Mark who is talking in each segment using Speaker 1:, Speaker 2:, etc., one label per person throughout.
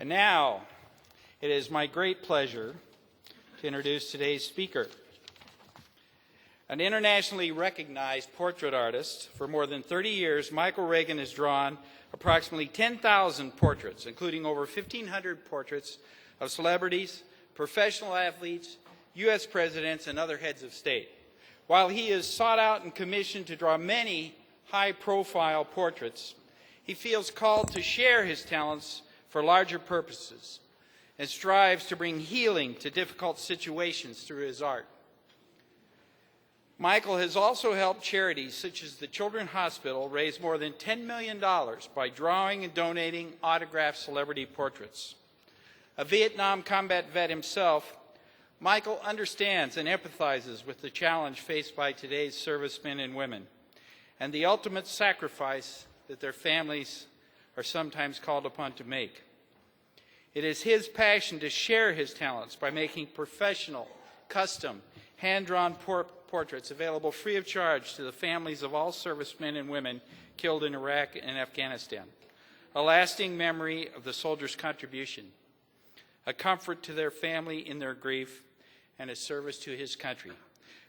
Speaker 1: And now, it is my great pleasure to introduce today's speaker. An internationally recognized portrait artist, for more than 30 years, Michael Regan has drawn approximately 10,000 portraits, including over 1,500 portraits of celebrities, professional athletes, U.S. presidents, and other heads of state. While he is sought out and commissioned to draw many high-profile portraits, he feels called to share his talents for larger purposes and strives to bring healing to difficult situations through his art. Michael has also helped charities such as the Children's Hospital raise more than $10 million by drawing and donating autographed celebrity portraits. A Vietnam combat vet himself, Michael understands and empathizes with the challenge faced by today's servicemen and women and the ultimate sacrifice that their families are sometimes called upon to make. It is his passion to share his talents by making professional, custom, hand-drawn portraits available free of charge to the families of all servicemen and women killed in Iraq and Afghanistan. A lasting memory of the soldiers' contribution, a comfort to their family in their grief, and a service to his country.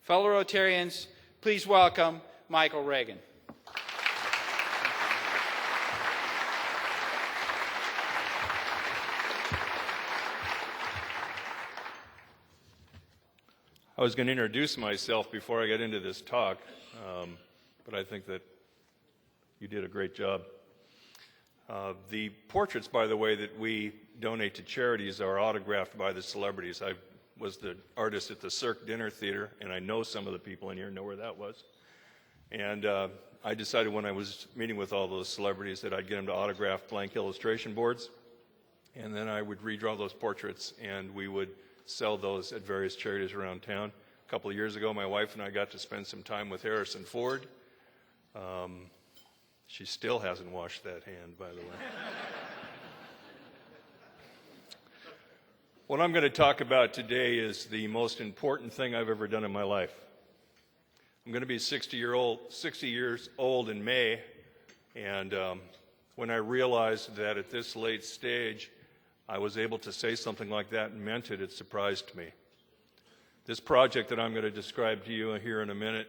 Speaker 1: Fellow Rotarians, please welcome Michael Regan.
Speaker 2: I was going to introduce myself before I get into this talk, but I think that you did a great job. The portraits, by the way, that we donate to charities are autographed by the celebrities. I was the artist at the Cirque Dinner Theater, and I know some of the people in here know where that was. And I decided when I was meeting with all those celebrities that I'd get them to autograph blank illustration boards, and then I would redraw those portraits, and we would sell those at various charities around town. A couple of years ago, my wife and I got to spend some time with Harrison Ford. She still hasn't washed that hand, by the way. What I'm going to talk about today is the most important thing I've ever done in my life. I'm going to be 60 years old in May, and when I realized that at this late stage I was able to say something like that and meant it, it surprised me. This project that I'm going to describe to you here in a minute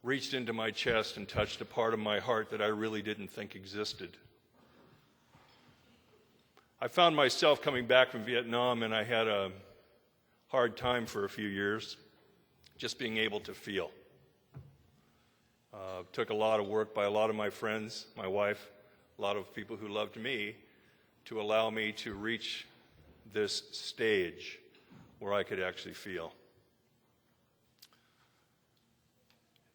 Speaker 2: reached into my chest and touched a part of my heart that I really didn't think existed. I found myself coming back from Vietnam, and I had a hard time for a few years just being able to feel. It took a lot of work by a lot of my friends, my wife, a lot of people who loved me, to allow me to reach this stage where I could actually feel.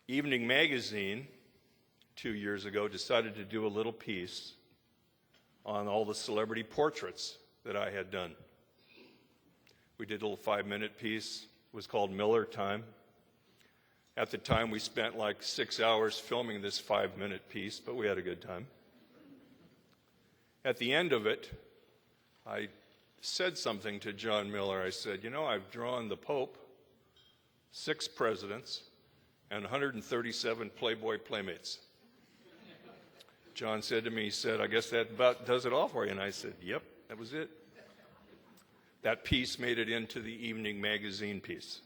Speaker 2: Evening Magazine, 2 years ago, decided to do a little piece on all the celebrity portraits that I had done. We did a little 5-minute piece. It was called Miller Time. At the time, we spent like 6 hours filming this 5-minute piece, but we had a good time. At the end of it, I said something to John Miller. I said, you know, I've drawn the Pope, 6 presidents, and 137 Playboy playmates. John said to me, he said, I guess that about does it all for you. And I said, yep, that was it. That piece made it into the Evening Magazine piece.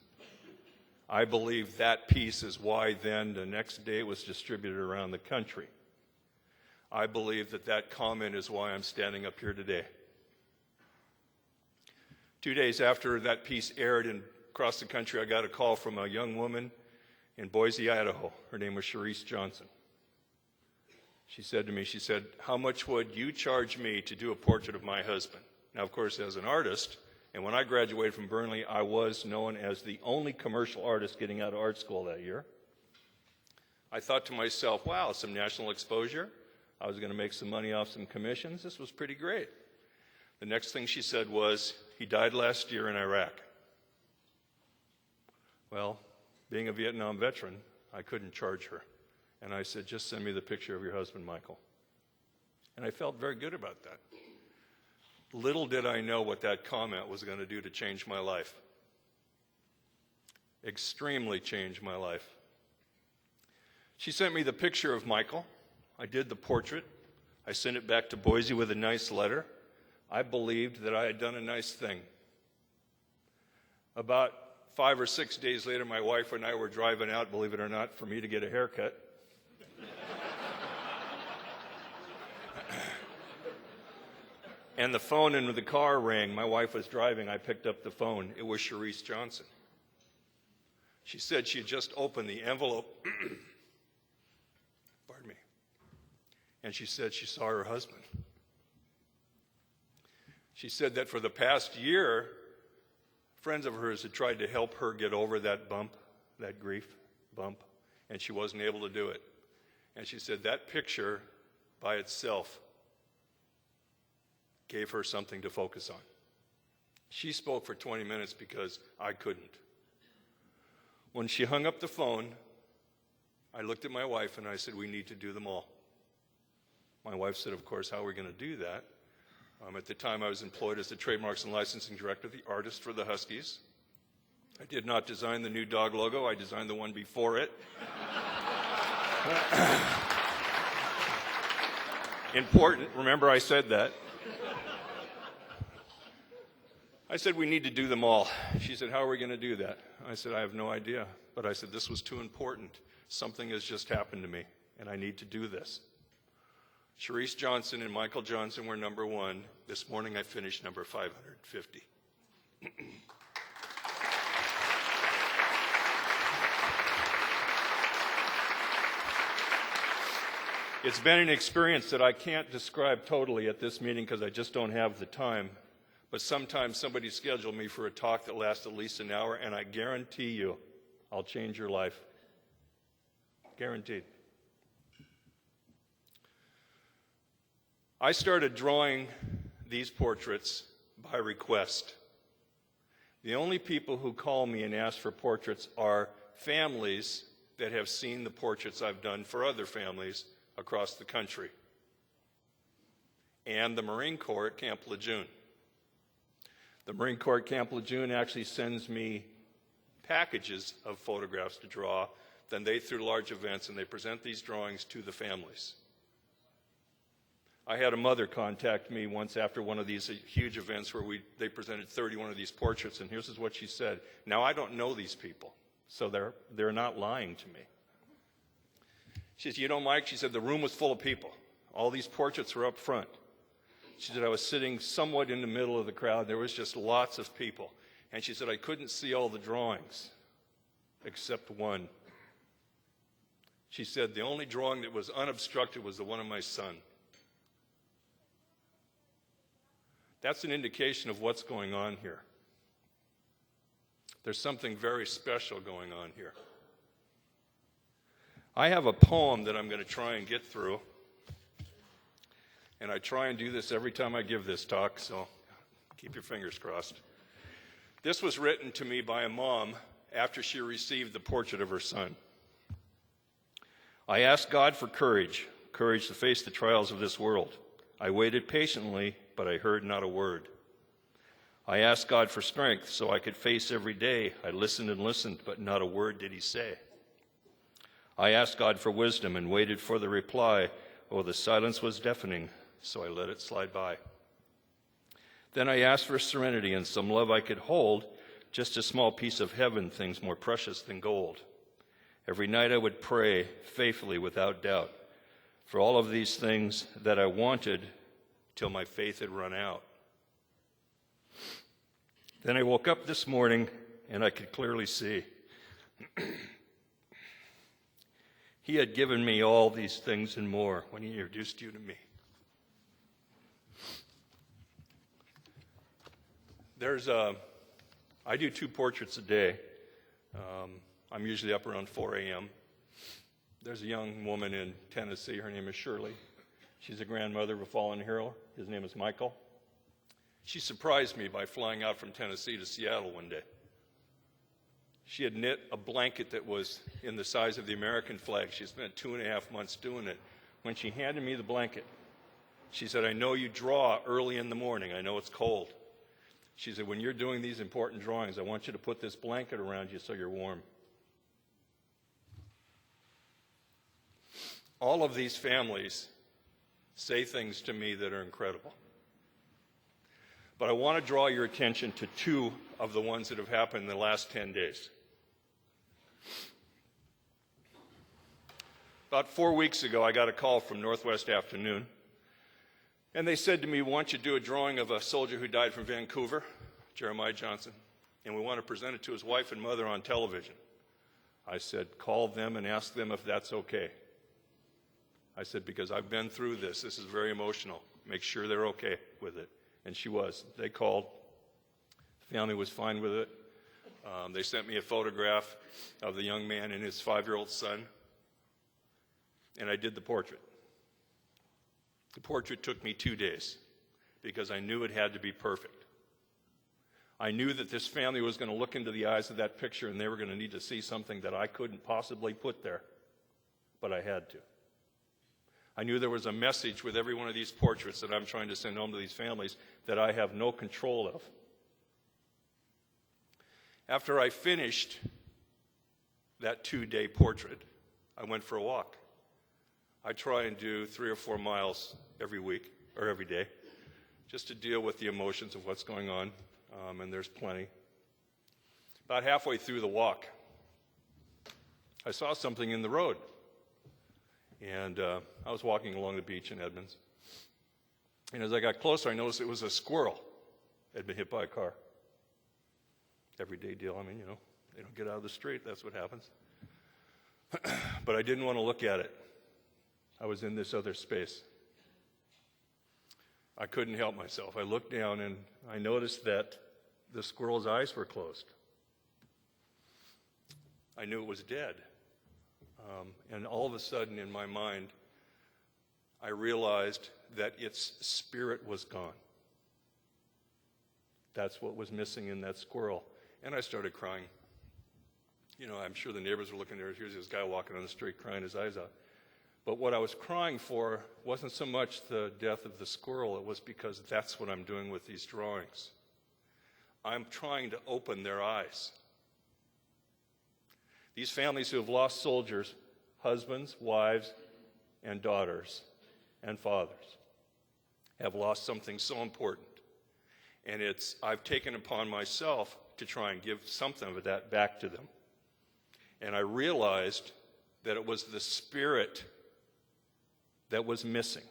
Speaker 2: I believe that piece is why then the next day it was distributed around the country. I believe that that comment is why I'm standing up here today. 2 days after that piece aired and across the country, I got a call from a young woman in Boise, Idaho. Her name was Sharice Johnson. She said to me, she said, how much would you charge me to do a portrait of my husband? Now, of course, as an artist, and when I graduated from Burnley, I was known as the only commercial artist getting out of art school that year. I thought to myself, wow, some national exposure. I was going to make some money off some commissions. This was pretty great. The next thing she said was, he died last year in Iraq. Well, being a Vietnam veteran, I couldn't charge her. And I said, just send me the picture of your husband, Michael. And I felt very good about that. Little did I know what that comment was going to do to change my life. Extremely changed my life. She sent me the picture of Michael. I did the portrait. I sent it back to Boise with a nice letter. I believed that I had done a nice thing. About 5 or 6 days later, my wife and I were driving out, believe it or not, for me to get a haircut. And the phone in the car rang. My wife was driving. I picked up the phone. It was Cherise Johnson. She said she had just opened the envelope. Pardon me. And she said she saw her husband. She said that for the past year, friends of hers had tried to help her get over that bump, that grief bump, and she wasn't able to do it. And she said that picture by itself gave her something to focus on. She spoke for 20 minutes because I couldn't. When she hung up the phone, I looked at my wife and I said, we need to do them all. My wife said, of course, how are we going to do that? At the time, I was employed as the Trademarks and Licensing Director, the artist for the Huskies. I did not design the new dog logo. I designed the one before it. Important. Remember I said that. I said, we need to do them all. She said, how are we going to do that? I said, I have no idea. But I said, this was too important. Something has just happened to me, and I need to do this. Cherise Johnson and Michael Johnson were number 1. This morning I finished number 550. It's been an experience that I can't describe totally at this meeting because I just don't have the time. But sometimes somebody scheduled me for a talk that lasts at least an hour, and I guarantee you I'll change your life. Guaranteed. I started drawing these portraits by request. The only people who call me and ask for portraits are families that have seen the portraits I've done for other families across the country, and the Marine Corps at Camp Lejeune. The Marine Corps at Camp Lejeune actually sends me packages of photographs to draw. Then they, through large events, and they present these drawings to the families. I had a mother contact me once after one of these huge events where they presented 31 of these portraits, and here's what she said. Now, I don't know these people, so they're not lying to me. She said, you know, Mike, she said, the room was full of people. All these portraits were up front. She said, I was sitting somewhat in the middle of the crowd. There was just lots of people. And she said, I couldn't see all the drawings except one. She said, the only drawing that was unobstructed was the one of my son. That's an indication of what's going on here. There's something very special going on here. I have a poem that I'm going to try and get through. And I try and do this every time I give this talk, so keep your fingers crossed. This was written to me by a mom after she received the portrait of her son. I asked God for courage to face the trials of this world. I waited patiently, but I heard not a word. I asked God for strength so I could face every day. I listened and listened, but not a word did he say. I asked God for wisdom and waited for the reply. Oh, the silence was deafening, so I let it slide by. Then I asked for serenity and some love I could hold, just a small piece of heaven, things more precious than gold. Every night I would pray faithfully without doubt for all of these things that I wanted till my faith had run out. Then I woke up this morning and I could clearly see he had given me all these things and more when he introduced you to me. I do 2 portraits a day. I'm usually up around 4 a.m. There's a young woman in Tennessee. Her name is Shirley. She's a grandmother of a fallen hero. His name is Michael. She surprised me by flying out from Tennessee to Seattle one day. She had knit a blanket that was in the size of the American flag. She spent 2.5 months doing it. When she handed me the blanket, she said, "I know you draw early in the morning. I know it's cold." She said, "When you're doing these important drawings, I want you to put this blanket around you so you're warm." All of these families say things to me that are incredible. But I want to draw your attention to two of the ones that have happened in the last 10 days. About 4 weeks ago, I got a call from Northwest Afternoon, and they said to me, "We want you to do a drawing of a soldier who died from Vancouver, Jeremiah Johnson, and we want to present it to his wife and mother on television." I said, "Call them and ask them if that's okay." I said, "Because I've been through this. This is very emotional. Make sure they're okay with it." And she was. They called. The family was fine with it. They sent me a photograph of the young man and his 5-year-old son, and I did the portrait. The portrait took me 2 days because I knew it had to be perfect. I knew that this family was going to look into the eyes of that picture and they were going to need to see something that I couldn't possibly put there, but I had to. I knew there was a message with every one of these portraits that I'm trying to send home to these families that I have no control of. After I finished that 2-day portrait, I went for a walk. I try and do 3 or 4 miles every week or every day just to deal with the emotions of what's going on, and there's plenty. About halfway through the walk, I saw something in the road. And I was walking along the beach in Edmonds. And as I got closer, I noticed it was a squirrel that had been hit by a car. Everyday deal. I mean, they don't get out of the street. That's what happens. But I didn't want to look at it. I was in this other space. I couldn't help myself. I looked down and I noticed that the squirrel's eyes were closed. I knew it was dead. And all of a sudden in my mind, I realized that its spirit was gone. That's what was missing in that squirrel. And I started crying. I'm sure the neighbors were looking there. Here's this guy walking on the street crying his eyes out. But what I was crying for wasn't so much the death of the squirrel. It was because that's what I'm doing with these drawings. I'm trying to open their eyes. These families who have lost soldiers, husbands, wives, and daughters, and fathers, have lost something so important. And I've taken upon myself to try and give something of that back to them. And I realized that it was the spirit that was missing.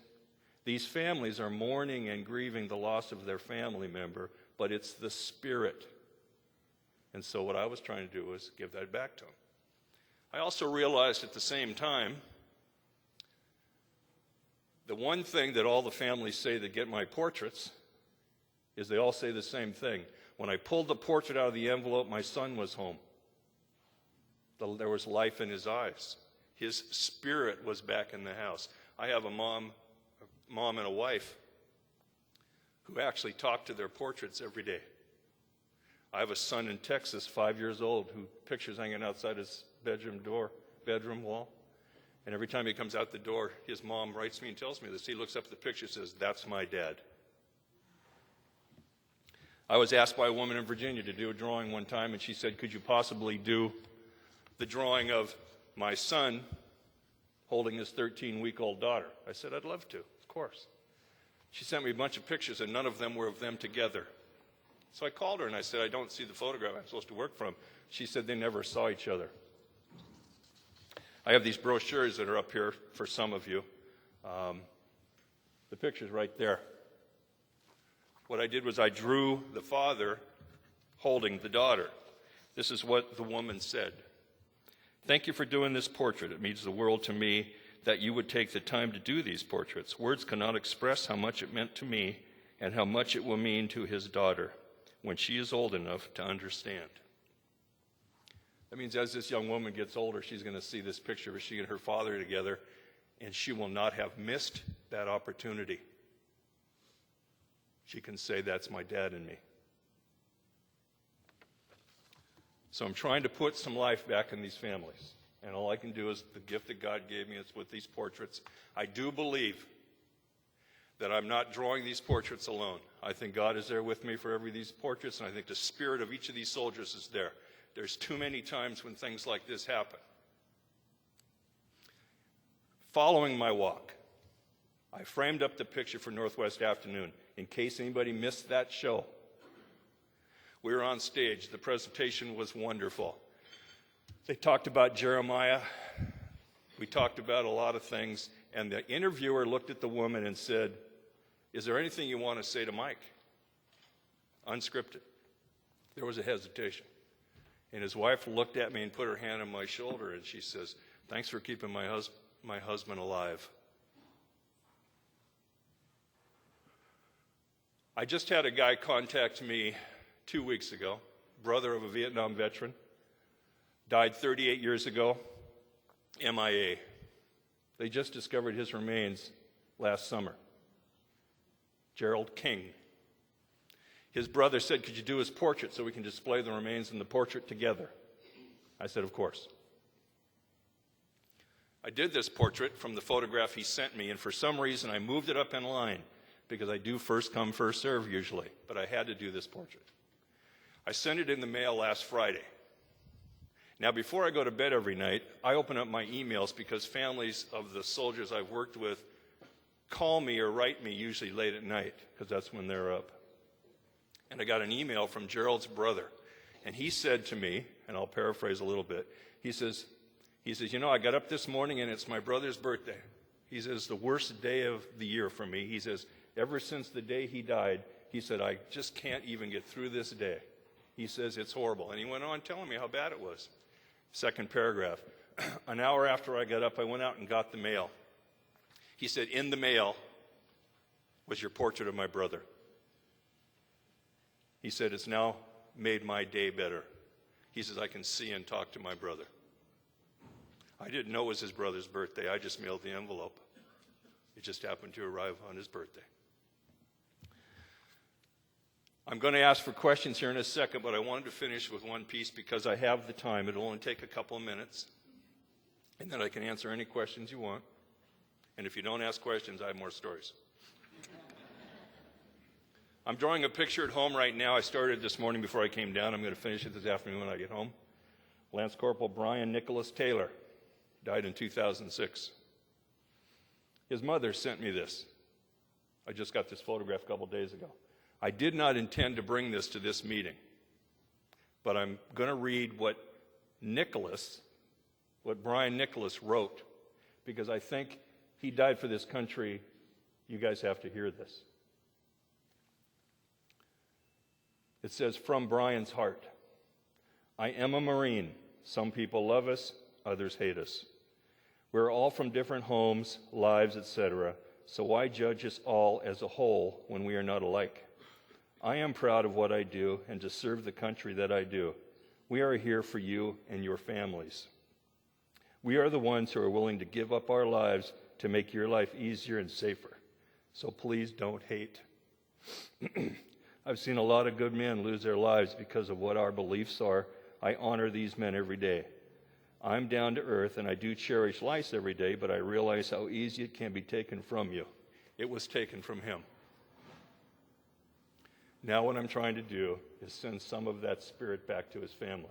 Speaker 2: These families are mourning and grieving the loss of their family member, but it's the spirit. And so what I was trying to do was give that back to them. I also realized at the same time, the one thing that all the families say that get my portraits is they all say the same thing. When I pulled the portrait out of the envelope, my son was home. There was life in his eyes. His spirit was back in the house. I have a mom and a wife who actually talk to their portraits every day. I have a son in Texas, 5 years old, who pictures hanging outside his bedroom wall. And every time he comes out the door, his mom writes me and tells me this. He looks up at the picture and says, "That's my dad." I was asked by a woman in Virginia to do a drawing one time, and she said, "Could you possibly do the drawing of my son holding his 13-week-old daughter?" I said, "I'd love to, of course." She sent me a bunch of pictures, and none of them were of them together. So I called her, and I said, "I don't see the photograph I'm supposed to work from." She said they never saw each other. I have these brochures that are up here for some of you. The picture's right there. What I did was I drew the father holding the daughter. This is what the woman said. "Thank you for doing this portrait. It means the world to me that you would take the time to do these portraits. Words cannot express how much it meant to me and how much it will mean to his daughter when she is old enough to understand." That means as this young woman gets older, she's going to see this picture of she and her father together, and she will not have missed that opportunity. she can say, that's my dad and me. So I'm trying to put some life back in these families. And all I can do is the gift that God gave me is with these portraits. I do believe that I'm not drawing these portraits alone. I think God is there with me for every these portraits, and I think the spirit of each of these soldiers is there. There's too many times when things like this happen. Following my walk, I framed up the picture for Northwest Afternoon in case anybody missed that show. We were on stage. The presentation was wonderful. They talked about Jeremiah. We talked about a lot of things. And the interviewer looked at the woman and said, is there anything you want to say to Mike? Unscripted. There was a hesitation. And his wife looked at me and put her hand on my shoulder, and she says, thanks for keeping my husband alive. I just had a guy contact me 2 weeks ago, brother of a Vietnam veteran, died 38 years ago, MIA. They just discovered his remains last summer. Gerald King. His brother said, could you do his portrait so we can display the remains and the portrait together? I said, of course. I did this portrait from the photograph he sent me, and for some reason I moved it up in line because I do first come, first serve usually, but I had to do this portrait. I sent it in the mail last Friday. Now, before I go to bed every night, I open up my emails because families of the soldiers I've worked with call me or write me usually late at night because that's when they're up. And I got an email from Gerald's brother, and he said to me, and I'll paraphrase a little bit, he says, you know, I got up this morning and it's my brother's birthday. He says, the worst day of the year for me. He says, ever since the day he died, he said, I just can't even get through this day. He says, it's horrible. And he went on telling me how bad it was. Second paragraph. An hour after I got up, I went out and got the mail. He said, in the mail was your portrait of my brother. He said, it's now made my day better. He says, I can see and talk to my brother. I didn't know it was his brother's birthday. I just mailed the envelope. It just happened to arrive on his birthday. I'm going to ask for questions here in a second, but I wanted to finish with one piece because I have the time. It'll only take a couple of minutes, and then I can answer any questions you want. And if you don't ask questions, I have more stories. I'm drawing a picture at home right now. I started this morning before I came down. I'm going to finish it this afternoon when I get home. Lance Corporal Brian Nicholas Taylor died in 2006. His mother sent me this. I just got this photograph a couple days ago. I did not intend to bring this to this meeting, but I'm going to read what Brian Nicholas wrote, because I think he died for this country. You guys have to hear this. It says, from Brian's heart, I am a Marine. Some people love us, others hate us. We're all from different homes, lives, etc., so why judge us all as a whole when we are not alike? I am proud of what I do and to serve the country that I do. We are here for you and your families. We are the ones who are willing to give up our lives to make your life easier and safer. So please don't hate. I've seen a lot of good men lose their lives because of what our beliefs are. I honor these men every day. I'm down to earth and I do cherish life every day, but I realize how easy it can be taken from you. It was taken from him. Now what I'm trying to do is send some of that spirit back to his family.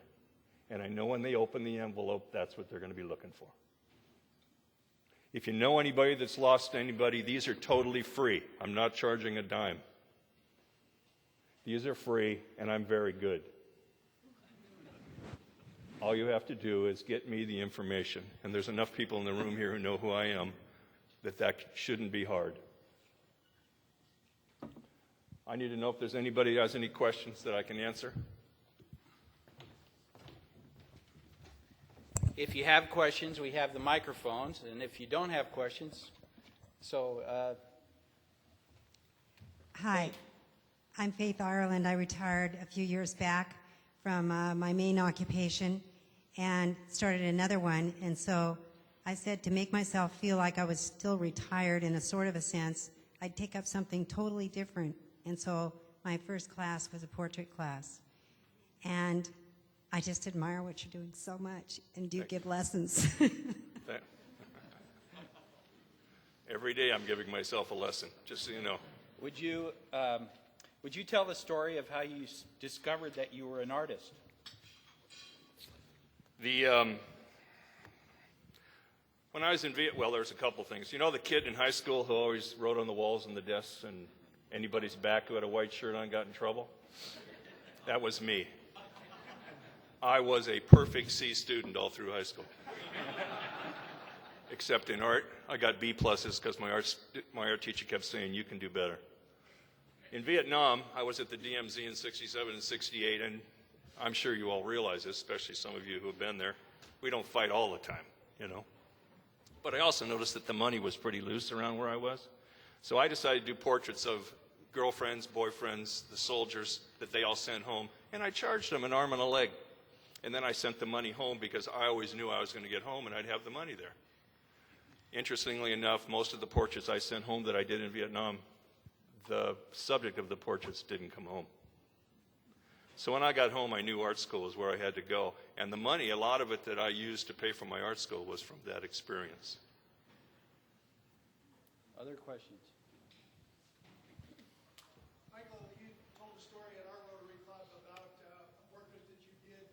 Speaker 2: And I know when they open the envelope, that's what they're going to be looking for. If you know anybody that's lost anybody, these are totally free. I'm not charging a dime. These are free, and I'm very good. All you have to do is get me the information. And there's enough people in the room here who know who I am that shouldn't be hard. I need to know if there's anybody who has any questions that I can answer.
Speaker 1: If you have questions, we have the microphones, and if you don't have questions,
Speaker 3: Hi, I'm Faith Ireland. I retired a few years back from my main occupation and started another one, and so I said to make myself feel like I was still retired in a sort of a sense, I'd take up something totally different. And so my first class was a portrait class. And I just admire what you're doing so much and do give lessons.
Speaker 2: Every day I'm giving myself a lesson, just so you know.
Speaker 1: Would you tell the story of how you discovered that you were an artist?
Speaker 2: When I was in Vietnam, well, there's a couple things. You know the kid in high school who always wrote on the walls and the desks and anybody's back who had a white shirt on got in trouble? That was me. I was a perfect C student all through high school. Except in art, I got B pluses because my art teacher kept saying, you can do better. In Vietnam, I was at the DMZ in 67 and 68, and I'm sure you all realize this, especially some of you who have been there. We don't fight all the time, you know. But I also noticed that the money was pretty loose around where I was. So I decided to do portraits of girlfriends, boyfriends, the soldiers that they all sent home, and I charged them an arm and a leg. And then I sent the money home because I always knew I was going to get home and I'd have the money there. Interestingly enough, most of the portraits I sent home that I did in Vietnam, the subject of the portraits didn't come home. So when I got home, I knew art school was where I had to go. And the money, a lot of it that I used to pay for my art school was from that experience.
Speaker 1: Other questions?
Speaker 4: Michael, you told a story at our Rotary Club about a portrait that you did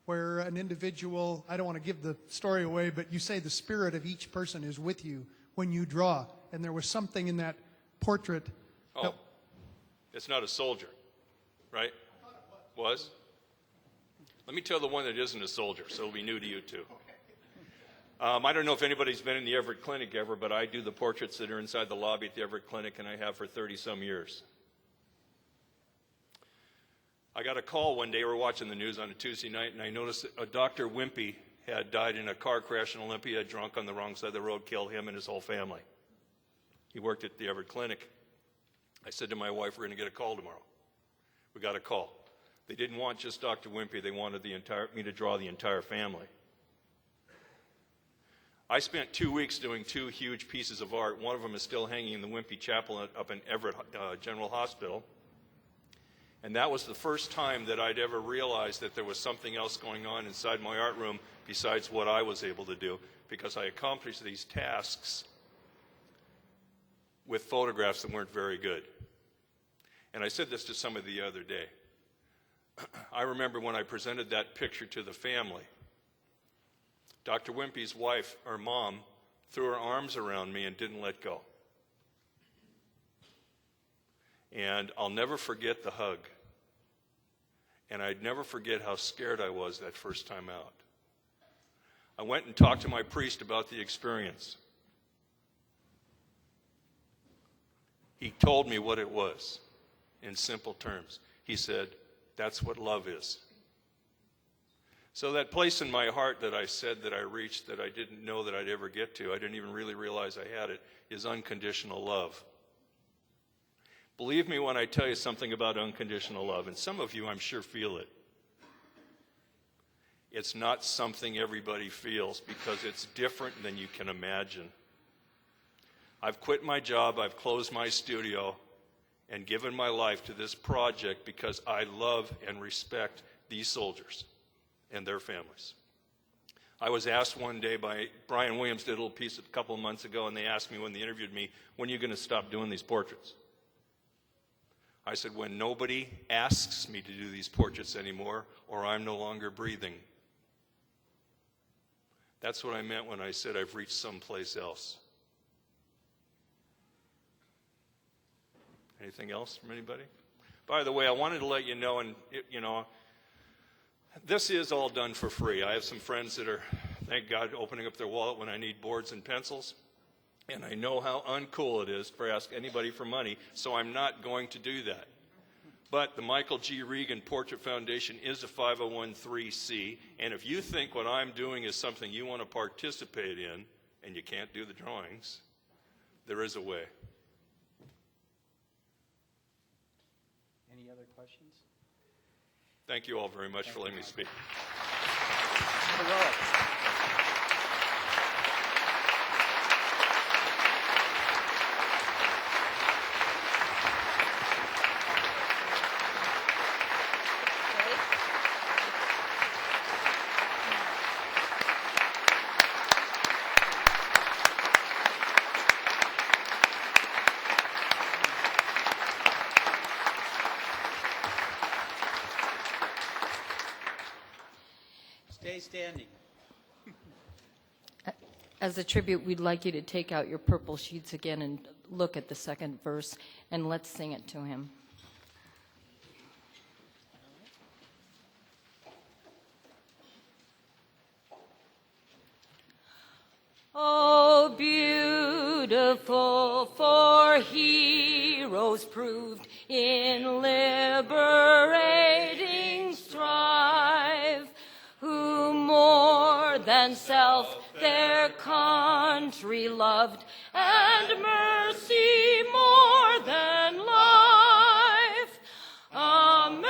Speaker 4: where an individual, I don't want to give the story away, but you say the spirit of each person is with you when you draw. And there was something in that portrait.
Speaker 2: Oh, it's not a soldier, right?
Speaker 4: I thought it was.
Speaker 2: Was? Let me tell the one that isn't a soldier, so it'll be new to you too. I don't know if anybody's been in the Everett Clinic ever, but I do the portraits that are inside the lobby at the Everett Clinic, and I have for 30-some years. I got a call one day, we were watching the news on a Tuesday night, and I noticed that a Dr. Wimpy had died in a car crash in Olympia, drunk on the wrong side of the road, killed him and his whole family. He worked at the Everett Clinic. I said to my wife, we're going to get a call tomorrow. We got a call. They didn't want just Dr. Wimpy, they wanted me to draw the entire family. I spent 2 weeks doing 2 huge pieces of art. One of them is still hanging in the Wimpy Chapel up in Everett General Hospital. And that was the first time that I'd ever realized that there was something else going on inside my art room besides what I was able to do, because I accomplished these tasks with photographs that weren't very good. And I said this to somebody the other day. I remember when I presented that picture to the family, Dr. Wimpy's wife, or mom, threw her arms around me and didn't let go. And I'll never forget the hug. And I'd never forget how scared I was that first time out. I went and talked to my priest about the experience. He told me what it was in simple terms. He said, that's what love is. So that place in my heart that I said that I reached that I didn't know that I'd ever get to, I didn't even really realize I had it, is unconditional love. Believe me when I tell you something about unconditional love, and some of you I'm sure feel it. It's not something everybody feels because it's different than you can imagine. I've quit my job, I've closed my studio, and given my life to this project because I love and respect these soldiers and their families. I was asked one day by Brian Williams, did a little piece a couple of months ago, and they asked me when they interviewed me, when are you going to stop doing these portraits? I said, when nobody asks me to do these portraits anymore, or I'm no longer breathing. That's what I meant when I said I've reached someplace else. Anything else from anybody? By the way, I wanted to let you know, this is all done for free. I have some friends that are, thank God, opening up their wallet when I need boards and pencils. And I know how uncool it is to ask anybody for money, so I'm not going to do that. But the Michael G. Regan Portrait Foundation is a 501(c), and if you think what I'm doing is something you want to participate in, and you can't do the drawings, there is a way.
Speaker 1: Any other questions?
Speaker 2: Thank you all very much for letting me speak.
Speaker 1: standing.
Speaker 5: As a tribute, we'd like you to take out your purple sheets again and look at the second verse, and let's sing it to him. Oh, beautiful for heroes proved in liberating strife, who more than self their country loved, and mercy more than life. America,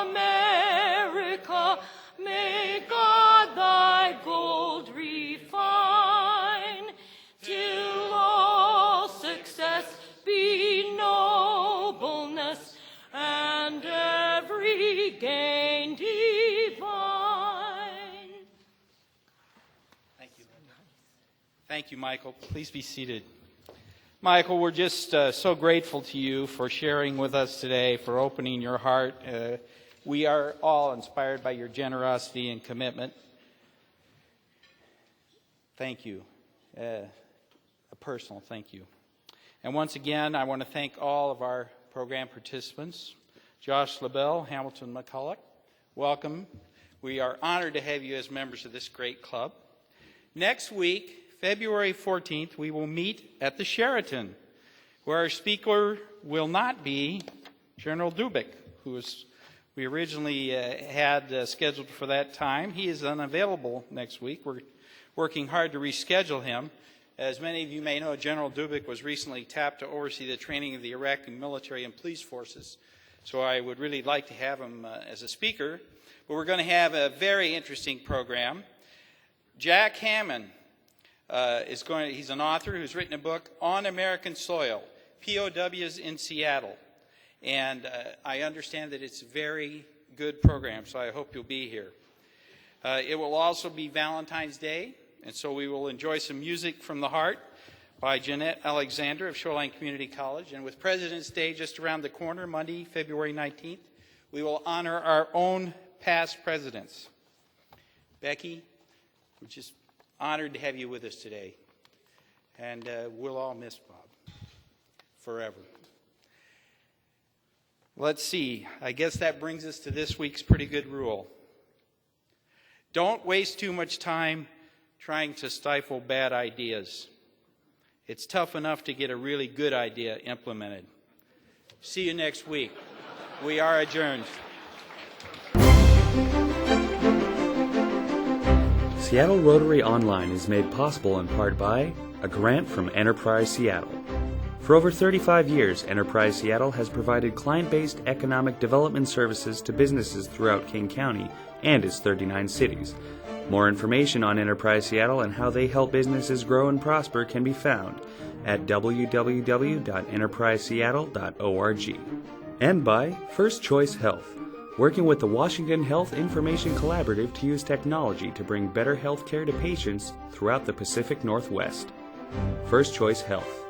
Speaker 5: America, may God thy gold refine, till all success be nobleness, and every gain divine.
Speaker 1: Thank you. Thank you, Michael. Please be seated. Michael, we're just so grateful to you for sharing with us today, for opening your heart. We are all inspired by your generosity and commitment. Thank you. A personal thank you. And once again, I want to thank all of our program participants. Josh LaBelle, Hamilton McCulloch, welcome. We are honored to have you as members of this great club. Next week, February 14th, we will meet at the Sheraton, where our speaker will not be General Dubik, who we originally had scheduled for that time. He is unavailable next week. We're working hard to reschedule him. As many of you may know, General Dubik was recently tapped to oversee the training of the Iraqi military and police forces. So I would really like to have him as a speaker. But we're going to have a very interesting program. Jack Hammond he's an author who's written a book on American soil, POWs in Seattle. And I understand that it's a very good program, so I hope you'll be here. It will also be Valentine's Day, and so we will enjoy some music from the heart by Jeanette Alexander of Shoreline Community College. And with President's Day just around the corner, Monday, February 19th, we will honor our own past presidents. Becky, we're just honored to have you with us today. And we'll all miss Bob forever. Let's see. I guess that brings us to this week's pretty good rule. Don't waste too much time trying to stifle bad ideas. It's tough enough to get a really good idea implemented. See you next week. We are adjourned.
Speaker 6: Seattle Rotary Online is made possible in part by a grant from Enterprise Seattle. For over 35 years, Enterprise Seattle has provided client-based economic development services to businesses throughout King County and its 39 cities. More information on Enterprise Seattle and how they help businesses grow and prosper can be found at www.enterpriseseattle.org. And by First Choice Health, working with the Washington Health Information Collaborative to use technology to bring better health care to patients throughout the Pacific Northwest. First Choice Health.